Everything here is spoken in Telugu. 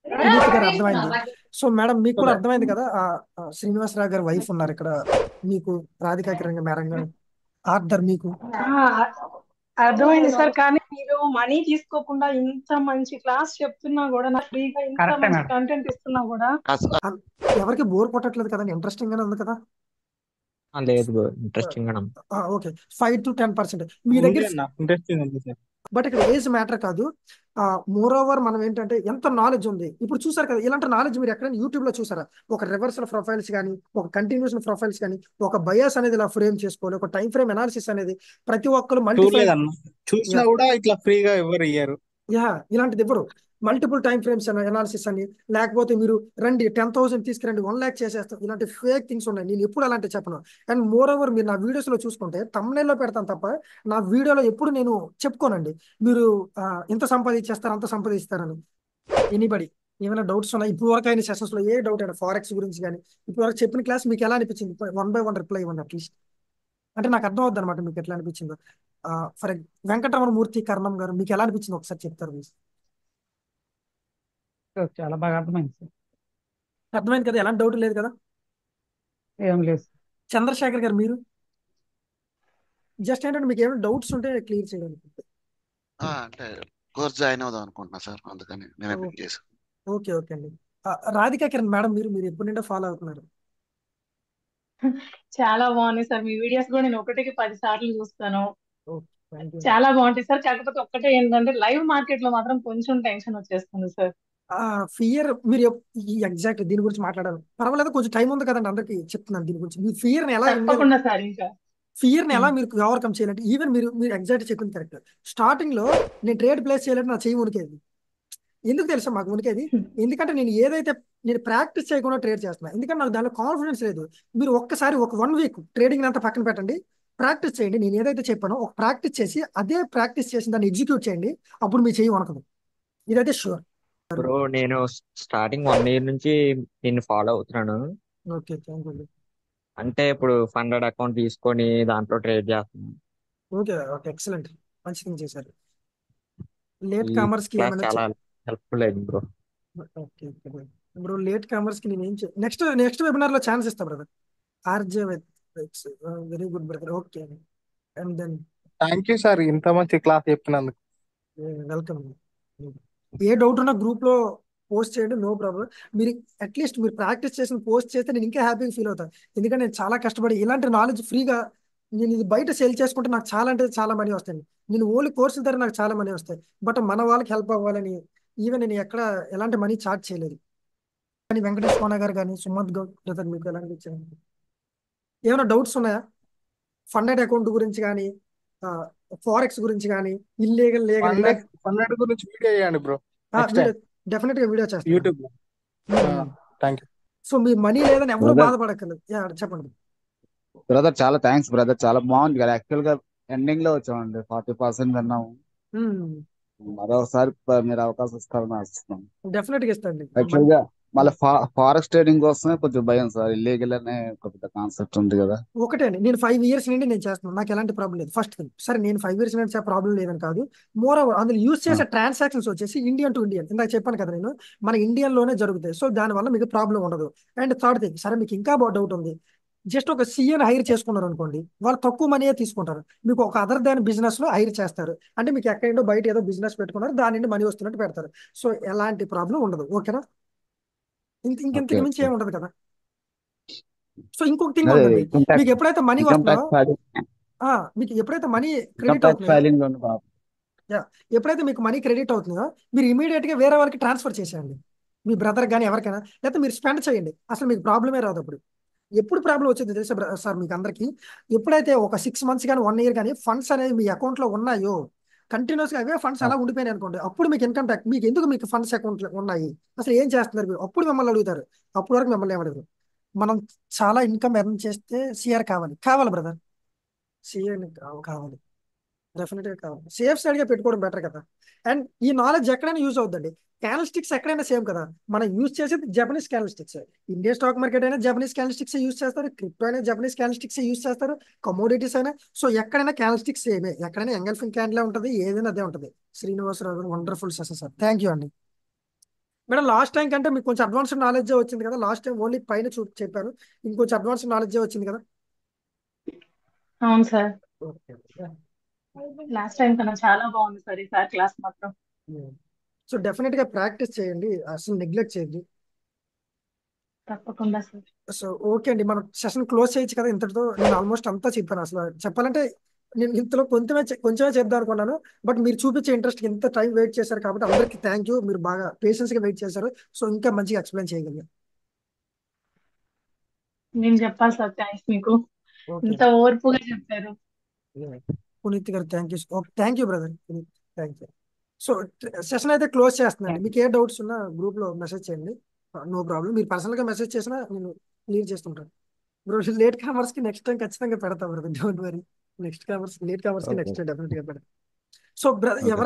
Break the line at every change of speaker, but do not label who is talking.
పునీత్ గారు అర్థమైంది. సో మేడం మీకు కూడా అర్థమైంది కదా, శ్రీనివాసరావు గారి వైఫ్ ఉన్నారు ఇక్కడ, మీకు రాధికా కిరణ్ మేడం గారు, ఆర్థర్ మీకు.
ఆ, అర్థమైంది సార్. కానీ మీరు మనీ తీసుకోకుండా ఇంత మంచి క్లాస్ చెప్తున్నా కూడా, నాకు ఫ్రీగా ఇంత
కరెక్టే
మంచి
మేడం.
కంటెంట్ ఇస్తున్నా కూడా
అన్- ఎవరికి బోర్ కొట్టట్లేదు కదండి, ఇంట్రెస్టింగ్ గానే ఉంది కదా.
లేదు బ్రో, ఇంట్రెస్టింగ్ గా ఉంది.
ఓకే, 5 to 10% మీ దగ్గర.
ఉంది అన్న, ఇంట్రెస్టింగ్ ఉంది సార్.
బట్ ఇక్కడ ఏజ్ మ్యాటర్ కాదు. మోర్ ఓవర్ మనం ఏంటంటే ఎంత నాలెడ్జ్ ఉంది ఇప్పుడు చూసారు కదా, ఇలాంటి నాలెడ్జ్ మీరు ఎక్కడైనా యూట్యూబ్ లో చూసారా? ఒక రివర్సల్ ప్రొఫైల్స్ కానీ, ఒక కంటిన్యూషన్ ప్రొఫైల్స్ కానీ, ఒక బయాస్ అనేది ఇలా ఫ్రేమ్ చేసుకోవాలి, ఒక టైం ఫ్రేమ్ అనాలిసిస్ అనేది ప్రతి ఒక్కరు మల్టిఫై.
చూడలేదన్న, చూసినా కూడా ఇట్లా ఫ్రీగా ఎవరు ఇయ్యారు.
యా, ఇలాంటిది ఇవ్వరు. మల్టిపుల్ టైం ఫ్రేమ్స్ అనాలిసిస్ అని, లేకపోతే మీరు రండి 10,000 తీసుకురండి 1 lakh చేసేస్తాం, ఇలాంటి ఫేక్ థింగ్స్ ఉన్నాయి. నేను ఎప్పుడు అలాంటి చెప్పను. అండ్ మోర్ ఓవర్ మీరు నా వీడియోస్ లో చూసుకుంటే thumbnail లో పెడతాను తప్ప నా వీడియోలో ఎప్పుడు నేను చెప్పుకోనండి. మీరు ఇంత సంపాదించేస్తారు అంత సంపాదిస్తారని. ఎనీబడి ఏమైనా డౌట్స్ ఉన్నాయి ఇప్పుడు వరకు అయిన సెషన్స్ లో? ఏ డౌట్ అయినా ఫారెక్స్ గురించి కానీ ఇప్పుడు వరకు చెప్పిన క్లాస్ మీకు ఎలా అనిపించింది? 1 by 1 రిప్లై ఇవ్వండి అట్లీస్ట్, అంటే నాకు అర్థం అవుద్ది అనమాట మీకు ఎట్లా అనిపించిందో. ఫర్ వెంకటరమణ మూర్తి కర్ణం గారు మీకు ఎలా అనిపించింది ఒకసారి చెప్తారు please?
చాలా బాగా అర్థమైంది సార్.
అర్థమైంది కదా, ఎలాంటి డౌట్ లేదు కదా.
ఏం లేదు సార్.
చంద్రశేఖర్ గారు మీరు జస్ట్ ఏంటంటే మీకు ఏమైనా డౌట్స్ ఉంటే క్లియర్ చేయడానికి.
అంటే కోర్స్ జాయిన్ అవుదాం అనుకుంటున్నా సార్, అందుకని నేనే పిక్ చేశాను.
ఓకే ఓకే అండి. రాధికా కిరణ్ మేడం మీరు మీరు ఎప్పటి నుండో ఫాలో అవుతున్నారు?
చాలా బాగున్నాయి సార్. మీ వీడియోస్ కూడా నేను 1కి 10 సార్లు చూస్తాను.
Okay, thank you.
చాలా బాగుంటాయి సార్. కాకపోతే ఒక్కటే ఏంటంటే లైవ్ మార్కెట్ లో మాత్రం కొంచెం టెన్షన్ వచ్చేస్తుంది సార్.
ఫియర్ మీరు ఎగ్జాక్ట్ దీని గురించి మాట్లాడాలి, పర్వాలేదు కొంచెం టైం ఉంది కదండి, అందరికి చెప్తున్నాను దీని గురించి. మీ ఫియర్ని ఎలా
తప్పకుండా సార్. ఇంకా
ఫియర్ని ఎలా మీరు ఓవర్కమ్ చేయాలంటే, ఈవెన్ మీరు మీరు ఎగ్జాక్ట్ చెప్పింది కరెక్ట్. స్టార్టింగ్ లో నేను ట్రేడ్ ప్లేస్ చేయాలంటే నా చెయ్యి ఉనికేది. ఎందుకు తెలుసా మాకు ఉనికేది? ఎందుకంటే నేను ప్రాక్టీస్ చేయకుండా ట్రేడ్ చేస్తున్నా, ఎందుకంటే నాకు దానిలో కాన్ఫిడెన్స్ లేదు. మీరు ఒక్కసారి ఒక 1 week ట్రేడింగ్ అంతా పక్కన పెట్టండి, ప్రాక్టీస్ చేయండి. నేను ఏదైతే చెప్పానో ఒక ప్రాక్టీస్ చేసి అదే ప్రాక్టీస్ చేసి దాన్ని ఎగ్జిక్యూట్ చేయండి, అప్పుడు మీ చెయ్యి వణకదు. ఇదైతే షూర్.
బ్రో నేను స్టార్టింగ్ 1 year నుంచి నిన్ను ఫాలో అవుతున్నాను.
Okay, thank you.
అంటే ఇప్పుడు ఫండెడ్ అకౌంట్ తీసుకొని దాంట్లో ట్రేడ్ చేస్తున్నాను.
ఓకే ఓకే, ఎక్సలెంట్, మంచి థింగ్ చేశారు. లేట్
ఈ
కామర్స్ కి
క్లాస్
ఏమైనా
చాలా హెల్ప్ఫుల్ అయింది బ్రో.
Okay okay. ఇప్పుడు లేట్ కామర్స్ కి నేను ఏం నెక్స్ట్ నెక్స్ట్ వెబినార్ లో ఛాన్స్ ఇస్తా brother. RJ very good brother. Okay, and then
thank you sir, ఇంత మంచి క్లాస్ చెప్పినందుకు.
వెల్కమ్. ఏ డౌట్ ఉన్నా గ్రూప్ లో పోస్ట్ చేయండి, నో ప్రాబ్లం. మీరు అట్లీస్ట్ మీరు ప్రాక్టీస్ చేసిన పోస్ట్ చేస్తే నేను ఇంకా హ్యాపీగా ఫీల్ అవుతాను. ఎందుకంటే నేను చాలా కష్టపడి ఇలాంటి నాలెడ్జ్ ఫ్రీగా నేను ఇది బయట సేల్ చేసుకుంటే నాకు చాలా అంటే చాలా మనీ వస్తాయి. నేను ఓన్లీ కోర్సుల ద్వారా నాకు చాలా మనీ వస్తాయి. బట్ మన వాళ్ళకి హెల్ప్ అవ్వాలని ఈవెన్ నేను ఎక్కడ ఎలాంటి మనీ చార్జ్ చేయలేదు. కానీ వెంకటేష్ కోన గారు కానీ సుమంత్ గౌడ్ బ్రదర్ మీకు ఎలా అనిపించింది? ఏమైనా డౌట్స్ ఉన్నాయా? ఫండెడ్ అకౌంట్ గురించి కానీ, ఫారెక్స్ గురించి కానీ, ఇల్లీగల్ లీగల్ ఇలా
ఫండ్ గురించి వీడియో చేయండి bro next
video
time
definite గా వీడియో చేస్తాను.
యూట్యూబ్ లో. Thank you.
So me money లేదని ఎవరు
బ్రదర్
బాధపడక్కర్లేదు. చెప్పండి.
బ్రదర్ చాలా థ్యాంక్స్ బ్రదర్, చాలా బాగుంది కదా. యాక్చువల్ గా ఎండింగ్ లో వచ్చామండి, 40% విన్నాము. మరోసారి మీరు అవకాశం ఇస్తారని ఆశిస్తున్నాం.
డెఫినెట్ గా ఇస్తాండి.
యాక్చువల్ గా మళ్ళీ ఫారెస్ట్ ట్రేడింగ్ కోసమే కొంచెం భయం సార్, ఇల్లీగల్ అనే ఒక పెద్ద కాన్సెప్ట్ ఉంది కదా.
ఒకటే అండి, నేను 5 years నుండి నేను చేస్తున్నాను, నాకు ఎలాంటి ప్రాబ్లం లేదు. ఫస్ట్ థింగ్ సరే, నేను 5 years నుండి ప్రాబ్లం లేదని కాదు. మోర్ ఓవర్ అందులో యూస్ చేసే ట్రాన్సాక్షన్స్ వచ్చేసి ఇండియన్ టు ఇండియన్, ఇందాక చెప్పాను కదా నేను, మన ఇండియన్ లోనే జరుగుతాయి. సో దానివల్ల మీకు ప్రాబ్లం ఉండదు. అండ్ థర్డ్ థింగ్, సరే మీకు ఇంకా డౌట్ ఉంది, జస్ట్ ఒక సీఏని హైర్ చేసుకున్నారు అనుకోండి, వాళ్ళు తక్కువ మనీయే తీసుకుంటారు. మీకు ఒక అదర్ దాన్ బిజినెస్ లో హైర్ చేస్తారు, అంటే మీకు ఎక్కడో బయట ఏదో బిజినెస్ పెట్టుకున్నారు, దాని నుండి మనీ వస్తున్నట్టు పెడతారు. సో ఎలాంటి ప్రాబ్లం ఉండదు. ఓకేనా?
ఓకే
ఇంకెంతకు మించి
ఓకే.
ఏమి ఉండదు కదా. సో ఇంకొక థింగ్
అదే
ఉందండి,
ఇన్కమ్
మీకు
ట్యాక్స్,
ఎప్పుడైతే మనీ
ఇన్కమ్
వస్తుందో,
ట్యాక్స్ ఫైలింగ్,
మీకు ఎప్పుడైతే మనీ
ఇన్కమ్
క్రెడిట్
ట్యాక్స్
అవుతున్నాయో,
ఫైలింగ్ లోని బాబు.
యా, ఎప్పుడైతే మీకు మనీ క్రెడిట్ అవుతుందో మీరు ఇమీడియట్ గా వేరే వాళ్ళకి ట్రాన్స్ఫర్ చేసేయండి, మీ బ్రదర్ కానీ ఎవరికైనా, లేకపోతే మీరు స్పెండ్ చేయండి, అసలు మీకు ప్రాబ్లమే రాదు అప్పుడు. ఎప్పుడు ప్రాబ్లం వచ్చింది తెలుసా సార్ మీకు అందరికి? ఎప్పుడైతే ఒక 6 months కానీ 1 year కానీ ఫండ్స్ అనేవి మీ అకౌంట్ లో ఉన్నాయో, కంటిన్యూస్ గా అవే ఫండ్స్ అలా ఉండిపోయినాయి అనుకోండి, అప్పుడు మీకు ఇన్కమ్ ట్యాక్స్, మీకు ఎందుకు మీకు ఫండ్స్ అకౌంట్ లో ఉన్నాయి, అసలు ఏం చేస్తున్నారు మీరు, అప్పుడు మిమ్మల్ని అడుగుతారు. అప్పుడు వరకు మిమ్మల్ని ఏమడతారు. మనం చాలా ఇన్కమ్ ఎర్న్ చేస్తే సిఆర్ కావాలి కావాలి బ్రదర్, సిఆర్ కావాలి, డెఫినెట్ గా కావాలి. సేఫ్ సైడ్ గా పెట్టుకోవడం బెటర్ కదా. అండ్ ఈ నాలెడ్జ్ ఎక్కడైనా యూజ్ అవుతుందండి. క్యాండల్ స్టిక్స్ ఎక్కడైనా సేమ్ కదా, మనం యూజ్ చేసేది Japanese candlesticks. Indian stock market అయినా జపనీస్ క్యాండల్ స్టిక్స్ యూజ్ చేస్తారు, క్రిప్టో అయినా జపనీస్ క్యాండల్ స్టిక్స్ యూజ్ చేస్తారు, కమోడిటీస్ అయినా. సో ఎక్కడైనా క్యాండల్ స్టిక్స్ సేమే, ఎక్కడైనా ఎంగల్ఫింగ్ క్యాండిల్ ఉంటుంది, ఏదైనా అదే ఉంటుంది. Srinivasa Rao wonderful session sir, thank you అండి. మేడం లాస్ట్ టైం కంటే మీకు కొంచెం అడ్వాన్స్డ్ నాలెడ్జ్ వచ్చింది కదా, లాస్ట్ టైం ఓన్లీ పైన చెప్పారు, ఇంకొంచెం అడ్వాన్స్డ్ నాలెడ్జ్ వచ్చింది కదా.
అవును సార్,
ఓకే.
లాస్ట్ టైం కన్నా చాలా బాగుంది సార్ ఈసారి క్లాస్ మాత్రం.
సో డెఫినెట్ గా ప్రాక్టీస్ చేయండి, అసలు నెగ్లెక్ట్ చేయద్దు.
తప్పకుండా సార్.
సో ఓకే అండి, మనం సెషన్ క్లోజ్ చేయొచ్చు కదా ఇంతటితో. నేను ఆల్మోస్ట్ అంతా చెప్పాను. అసలు చెప్పాలంటే నేను ఇంతలో కొంచెమే చెప్దాం అనుకున్నాను, బట్ మీరు చూపించే ఇంట్రెస్ట్ ఇంత టైం వెయిట్ చేశారు కాబట్టి అందరికీ థ్యాంక్ యూ. మీరు బాగా పేషెన్స్ గా వెయిట్ చేశారు, సో ఇంకా మంచిగా ఎక్స్ప్లెయిన్ చేయగలిగారు.
నేను చెప్పాలి సార్ థ్యాంక్స్ మీకు,
ఓకే
ఇంత ఓర్పుగా చెప్పారు.
పునీత్ గారు thank you brother. Thank you. So session అయితే క్లోజ్ చేస్తున్నాను. మీకు ఏ డౌట్స్ ఉన్నా గ్రూప్ లో మెసేజ్ చేయండి, నో ప్రాబ్లం. మీరు పర్సనల్ గా మెసేజ్ చేసినా నేను క్లియర్ చేస్తుంటాను. బ్రో లేట్ కామర్స్ కి నెక్స్ట్ టైం ఖచ్చితంగా పెడతాం brother, don't worry. Late commerce కి
ఓకే
నెక్స్ట్ టైం డెఫినెట్ గా పెడతాం. సో
ఓకే
ఎవరు